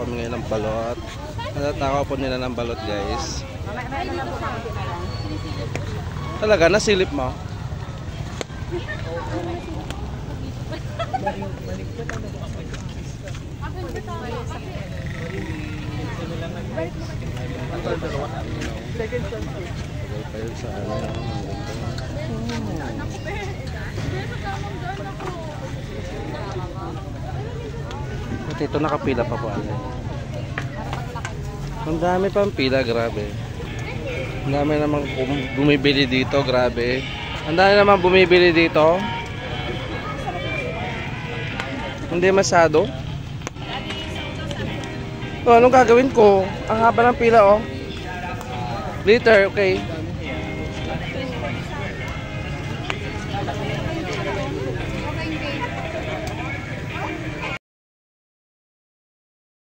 kami ngayon ng balot. Natatakaw po nila ng balot, guys. Talaga, nasilip mo? At ito nakapila pa po. Ang dami pang pila, grabe. Ang dami namang bumibili dito, grabe. Ang dami namang bumibili dito. Hindi masyado. Oh, anong gagawin ko? Ang haba ng pila, oh. Later, okay.